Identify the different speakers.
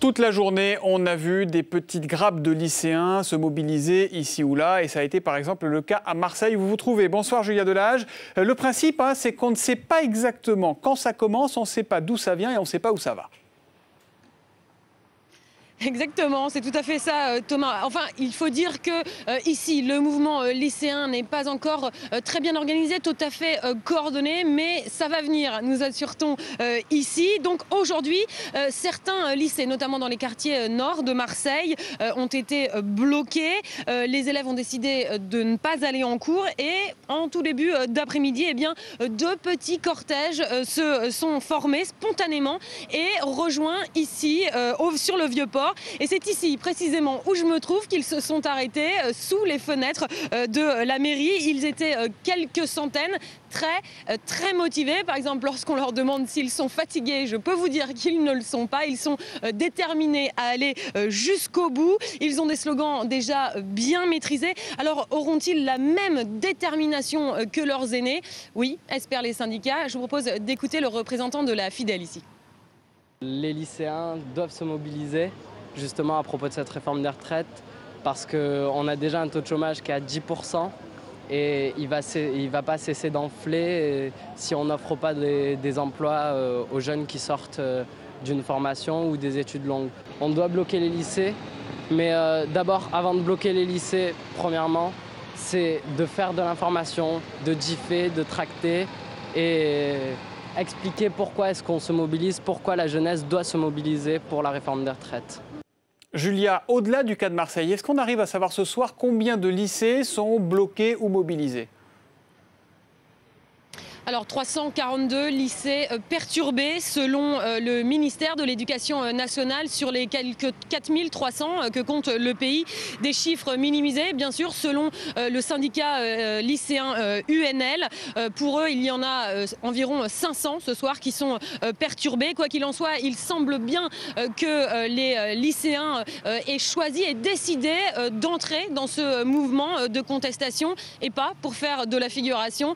Speaker 1: Toute la journée, on a vu des petites grappes de lycéens se mobiliser ici ou là. Et ça a été par exemple le cas à Marseille où vous vous trouvez. Bonsoir Julia Delage. Le principe, c'est qu'on ne sait pas exactement quand ça commence, on ne sait pas d'où ça vient et on ne sait pas où ça va.
Speaker 2: Exactement, c'est tout à fait ça, Thomas. Enfin, il faut dire que ici, le mouvement lycéen n'est pas encore très bien organisé, tout à fait coordonné, mais ça va venir, nous assure-t-on ici. Donc aujourd'hui, certains lycées, notamment dans les quartiers nord de Marseille, ont été bloqués. Les élèves ont décidé de ne pas aller en cours et en tout début d'après-midi, eh bien, deux petits cortèges se sont formés spontanément et rejoints ici sur le Vieux-Port. Et c'est ici précisément où je me trouve qu'ils se sont arrêtés sous les fenêtres de la mairie. Ils étaient quelques centaines, très motivés. Par exemple, lorsqu'on leur demande s'ils sont fatigués, je peux vous dire qu'ils ne le sont pas. Ils sont déterminés à aller jusqu'au bout. Ils ont des slogans déjà bien maîtrisés. Alors auront-ils la même détermination que leurs aînés? Oui, espèrent les syndicats. Je vous propose d'écouter le représentant de la Fidèle ici.
Speaker 3: Les lycéens doivent se mobiliser justement à propos de cette réforme des retraites parce qu'on a déjà un taux de chômage qui est à 10% et il va pas cesser d'enfler si on n'offre pas des emplois aux jeunes qui sortent d'une formation ou des études longues. On doit bloquer les lycées, mais d'abord, avant de bloquer les lycées, premièrement, c'est de faire de l'information, de differ, de tracter et expliquer pourquoi est-ce qu'on se mobilise, pourquoi la jeunesse doit se mobiliser pour la réforme des retraites.
Speaker 1: Julia, au-delà du cas de Marseille, est-ce qu'on arrive à savoir ce soir combien de lycées sont bloqués ou mobilisés ?
Speaker 2: Alors 342 lycées perturbés selon le ministère de l'Éducation nationale sur les quelques 4300 que compte le pays. Des chiffres minimisés bien sûr selon le syndicat lycéen UNL. Pour eux il y en a environ 500 ce soir qui sont perturbés. Quoi qu'il en soit, il semble bien que les lycéens aient choisi et décidé d'entrer dans ce mouvement de contestation et pas pour faire de la figuration.